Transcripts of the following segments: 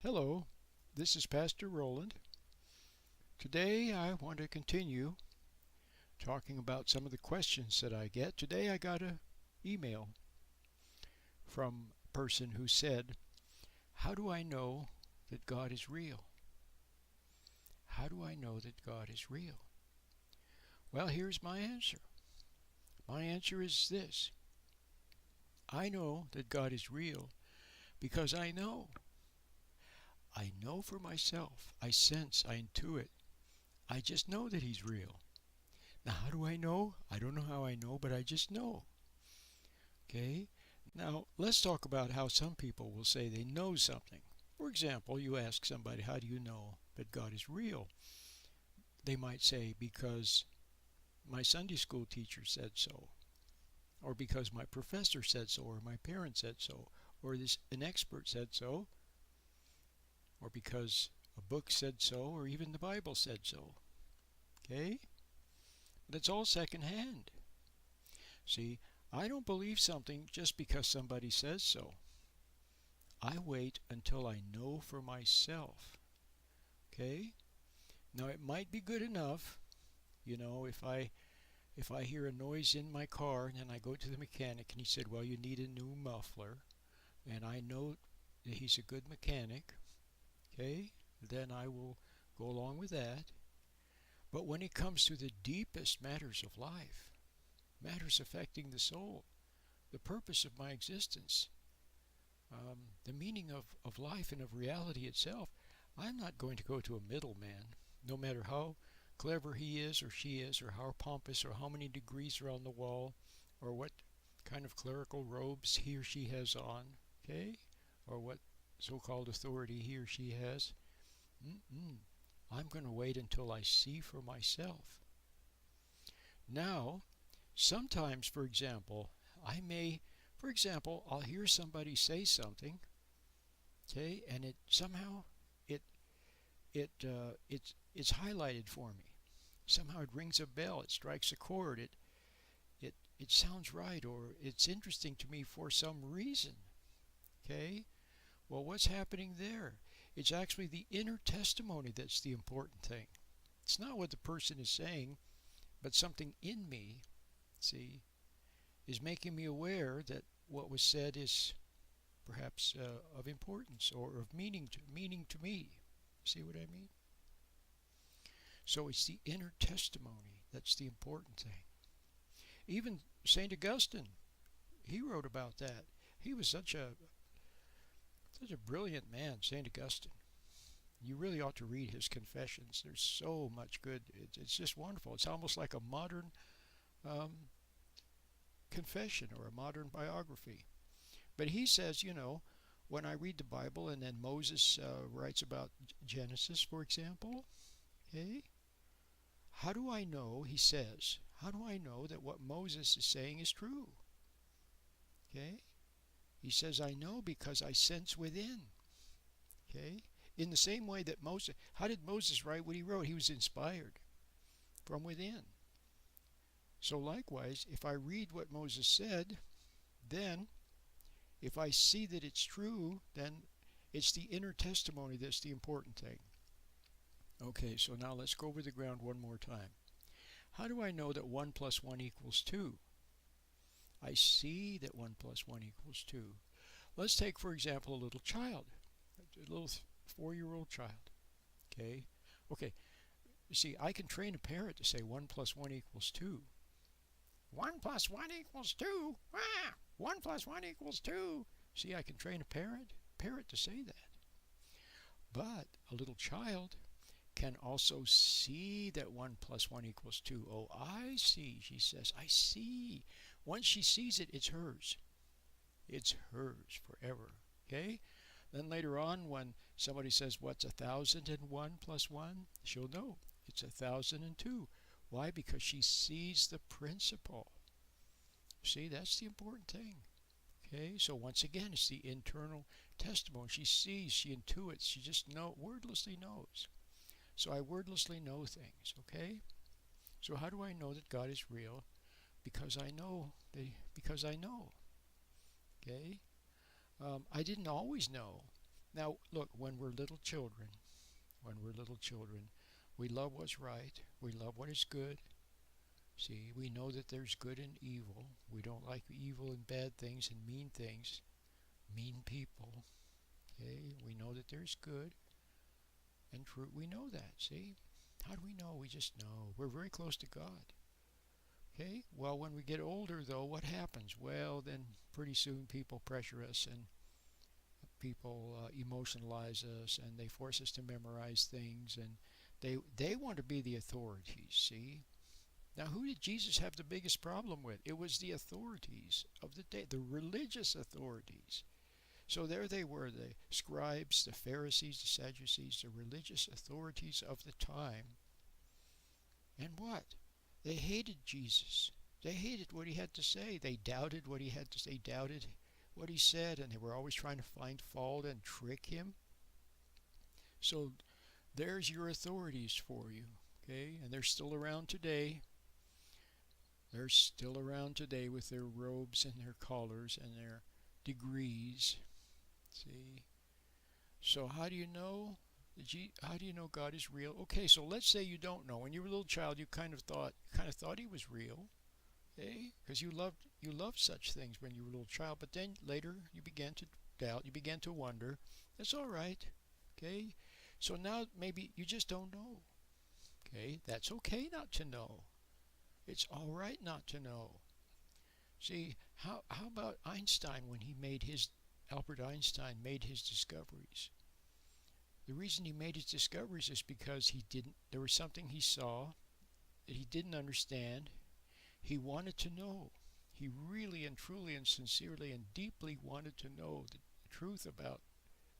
Hello, this is Pastor Roland. Today I want to continue talking about some of the questions that I get. Today I got an email from a person who said, "How do I know that God is real? How do I know that God is real?" Well, here's my answer. My answer is this. I know that God is real because I know. I know for myself. I sense, I intuit. I just know that He's real. Now, how do I know? I don't know how I know, but I just know. Okay? Now, let's talk about how some people will say they know something. For example, you ask somebody, how do you know that God is real? They might say, because my Sunday school teacher said so, or because my professor said so, or my parents said so, or an expert said so, or because a book said so, or even the Bible said so. Okay? But it's all secondhand. See, I don't believe something just because somebody says so. I wait until I know for myself. Okay? Now it might be good enough, if I hear a noise in my car and then I go to the mechanic and he said, "Well, you need a new muffler," and I know that he's a good mechanic, okay? Then I will go along with that. But when it comes to the deepest matters of life, matters affecting the soul, the purpose of my existence, the meaning of life and of reality itself, I'm not going to go to a middleman, no matter how clever he is or she is, or how pompous, or how many degrees are on the wall, or what kind of clerical robes he or she has on, okay? Or what so-called authority he or she has. I'm going to wait until I see for myself. Now, sometimes, for example, I'll hear somebody say something, okay, and it somehow it it's highlighted for me. Somehow it rings a bell. It strikes a chord. It sounds right, or it's interesting to me for some reason. Okay. Well, what's happening there? It's actually the inner testimony that's the important thing. It's not what the person is saying, but something in me, see, is making me aware that what was said is perhaps of importance or of meaning to me. See what I mean? So it's the inner testimony that's the important thing. Even St. Augustine, he wrote about that. He was such a brilliant man, St. Augustine. You really ought to read his Confessions. There's so much good. It's just wonderful. It's almost like a modern um, confession or a modern biography. But he says, when I read the Bible and then Moses writes about Genesis, for example, okay, how do I know, he says, how do I know that what Moses is saying is true? Okay? He says, I know because I sense within. Okay? In the same way that how did Moses write what he wrote? He was inspired from within. So likewise, if I read what Moses said, then if I see that it's true, then it's the inner testimony that's the important thing. Okay, so now let's go over the ground one more time. How do I know that 1 plus 1 equals 2? I see that 1 plus 1 equals 2. Let's take, for example, a little child, a little 4-year-old child. Okay? Okay, you see, I can train a parrot to say 1 plus 1 equals 2. 1 plus 1 equals 2. 1 plus 1 equals 2. See, I can train a parrot to say that. But a little child can also see that 1 plus 1 equals 2. Oh, I see, she says. I see. Once she sees it, it's hers. It's hers forever. Okay? Then later on, when somebody says, what's 1,001 plus 1? She'll know. It's 1,002. Why? Because she sees the principle. See, that's the important thing. Okay? So once again, it's the internal testimony. She sees, she intuits, she just wordlessly knows. So I wordlessly know things, okay? So how do I know that God is real? Because I know. Okay? I didn't always know Now, look, when we're little children, we love what's right. We love what is good. See, we know that there's good and evil. We don't like evil and bad things and mean people. Okay, we know that there's good and true. We know that. See, how do we know? We just know. We're very close to God. Okay, well, when we get older, though, what happens? Well, then pretty soon people pressure us and people emotionalize us and they force us to memorize things and they want to be the authorities. See, now who did Jesus have the biggest problem with? It was the authorities of the day, the religious authorities. So there they were, the scribes, the Pharisees, the Sadducees, the religious authorities of the time. And what? They hated Jesus. They hated what he had to say. They doubted what he had to say. They doubted what he said, and they were always trying to find fault and trick him. So there's your authorities for you, okay? And they're still around today. They're still around today with their robes and their collars and their degrees. See? So how do you know? How do you know God is real? Okay, so let's say you don't know. When you were a little child, you kind of thought he was real, okay? Because you loved such things when you were a little child. But then later you began to doubt. You began to wonder. That's all right, okay? So now maybe you just don't know, okay? That's okay not to know. It's all right not to know. See, how about Einstein when Albert Einstein made his discoveries? The reason he made his discoveries is because there was something he saw that he didn't understand. He wanted to know. He really and truly and sincerely and deeply wanted to know the truth about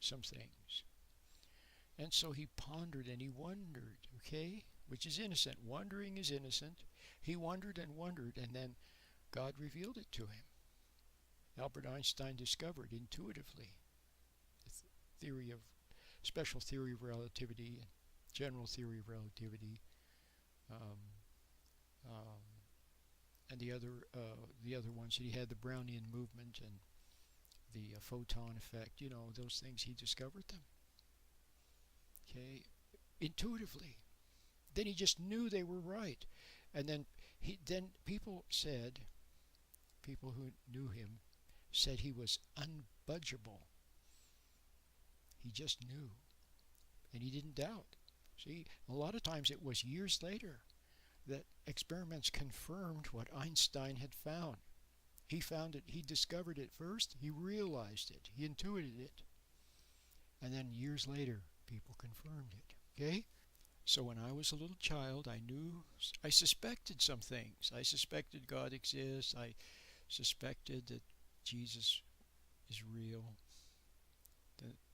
some things. And so he pondered and he wondered, okay? Which is innocent. Wondering is innocent. He wondered, and then God revealed it to him. Albert Einstein discovered intuitively the special theory of relativity, general theory of relativity, um, um, and the other ones. He had the Brownian movement and the photon effect. You know, those things, he discovered them. Okay, intuitively. Then he just knew they were right, and then people who knew him said he was unbudgeable. He just knew, and he didn't doubt. See, a lot of times it was years later that experiments confirmed what Einstein had found. He found it, he discovered it first, he realized it, he intuited it, and then years later people confirmed it. Okay? So when I was a little child, I suspected some things. I suspected God exists. I suspected that Jesus is real.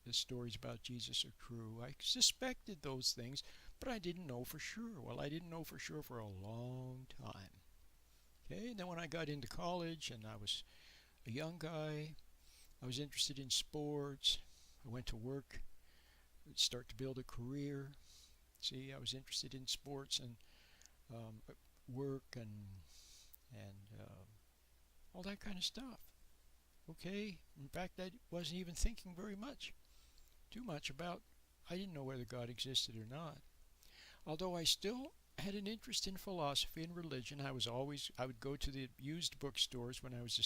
The stories about Jesus are true. I suspected those things, but I didn't know for sure. Well, I didn't know for sure for a long time. Okay, and then when I got into college and I was a young guy, I was interested in sports. I went to work, start to build a career. See, I was interested in sports and work and all that kind of stuff. Okay, in fact, I wasn't even thinking too much about. I didn't know whether God existed or not. Although I still had an interest in philosophy and religion, I would go to the used bookstores when I was a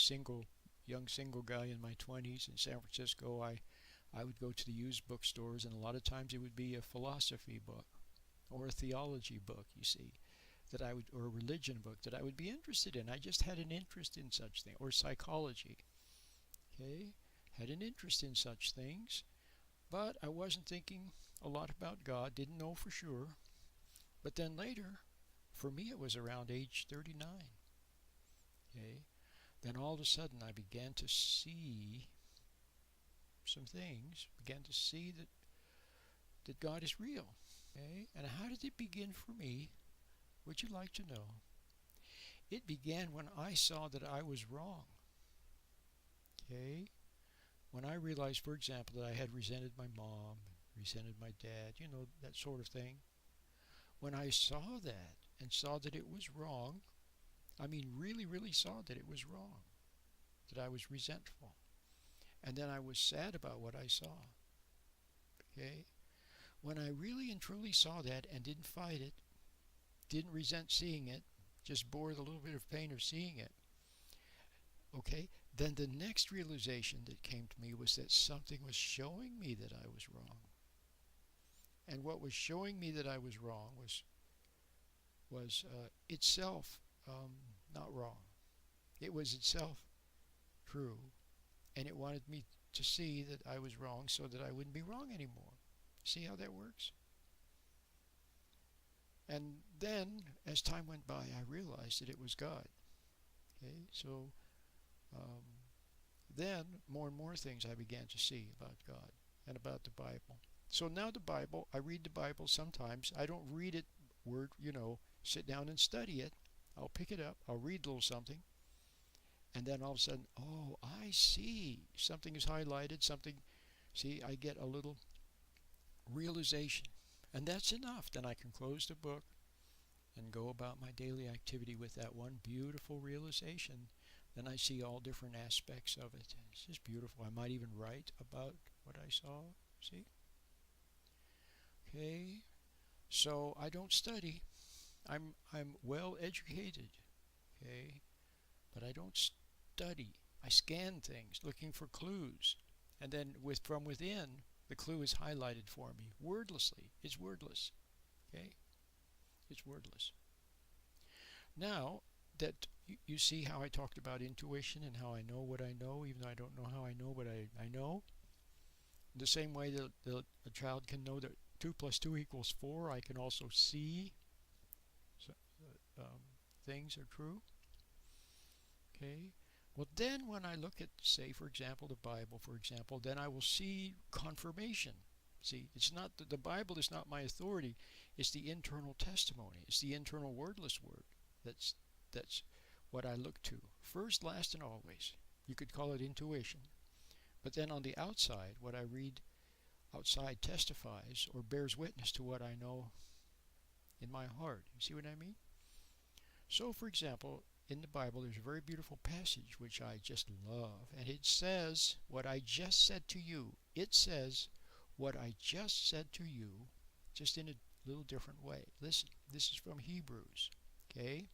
young single guy in my 20s in San Francisco. I would go to the used bookstores, and a lot of times it would be a philosophy book or a theology book, you see, or a religion book that I would be interested in. I just had an interest in such things, or psychology. Okay, had an interest in such things, but I wasn't thinking a lot about God, didn't know for sure. But then later, for me it was around age 39. Okay, then all of a sudden I began to see some things, began to see that God is real. Okay, and how did it begin for me? Would you like to know? It began when I saw that I was wrong. Okay, when I realized, for example, that I had resented my mom, resented my dad, that sort of thing. When I saw that and saw that it was wrong, I mean really, really saw that it was wrong, that I was resentful, and then I was sad about what I saw. Okay? When I really and truly saw that and didn't fight it, didn't resent seeing it, just bore the little bit of pain of seeing it, okay, then the next realization that came to me was that something was showing me that I was wrong. And what was showing me that I was wrong was itself not wrong. It was itself true, and it wanted me to see that I was wrong so that I wouldn't be wrong anymore. See how that works? And then, as time went by, I realized that it was God. Okay, so um, then more and more things I began to see about God and about the Bible. So now the Bible, I read the Bible sometimes. I don't read it word, sit down and study it. I'll pick it up, I'll read a little something, and then all of a sudden, oh, I see. Something is highlighted, see, I get a little realization. And that's enough. Then I can close the book and go about my daily activity with that one beautiful realization. Then I see all different aspects of it. It's just beautiful. I might even write about what I saw. See? Okay. So I don't study. I'm well educated. Okay. But I don't study. I scan things looking for clues. And then from within, the clue is highlighted for me wordlessly. It's wordless. Okay? It's wordless. Now that you see how I talked about intuition and how I know what I know, even though I don't know how I know what I know, the same way that a child can know that 2 plus 2 equals 4, I can also see things are true. Okay? Well, then when I look at, say, for example, the Bible, for example, then I will see confirmation. See, it's not the Bible is not my authority. It's the internal testimony. It's the internal wordless word. That's what I look to. First, last, and always. You could call it intuition. But then on the outside, what I read outside testifies or bears witness to what I know in my heart. You see what I mean? So, for example, in the Bible, there's a very beautiful passage which I just love, and it says what I just said to you. It says what I just said to you, just in a little different way. Listen, this is from Hebrews, okay?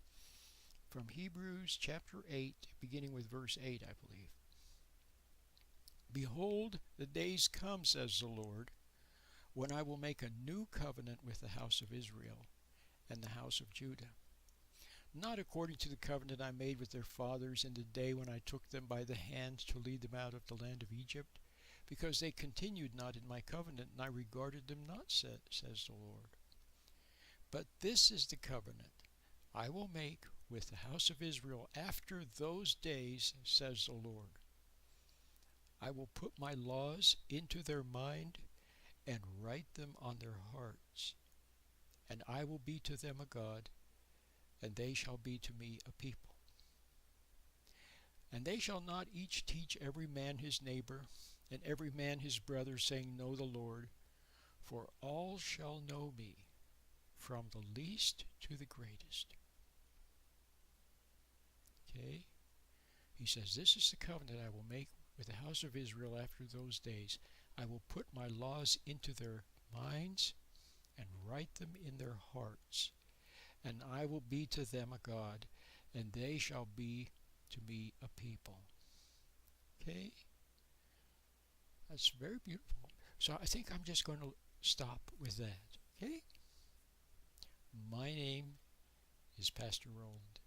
From Hebrews chapter 8, beginning with verse 8, I believe. Behold, the days come, says the Lord, when I will make a new covenant with the house of Israel and the house of Judah. Not according to the covenant I made with their fathers in the day when I took them by the hand to lead them out of the land of Egypt, because they continued not in my covenant, and I regarded them not, says the Lord. But this is the covenant I will make with the house of Israel after those days, says the Lord. I will put my laws into their mind and write them on their hearts, and I will be to them a God, and they shall be to me a people. And they shall not each teach every man his neighbor, and every man his brother, saying, Know the Lord, for all shall know me, from the least to the greatest. Okay? He says, this is the covenant I will make with the house of Israel after those days. I will put my laws into their minds and write them in their hearts. And I will be to them a God, and they shall be to me a people. Okay? That's very beautiful. So I think I'm just going to stop with that. Okay? My name is Pastor Roland.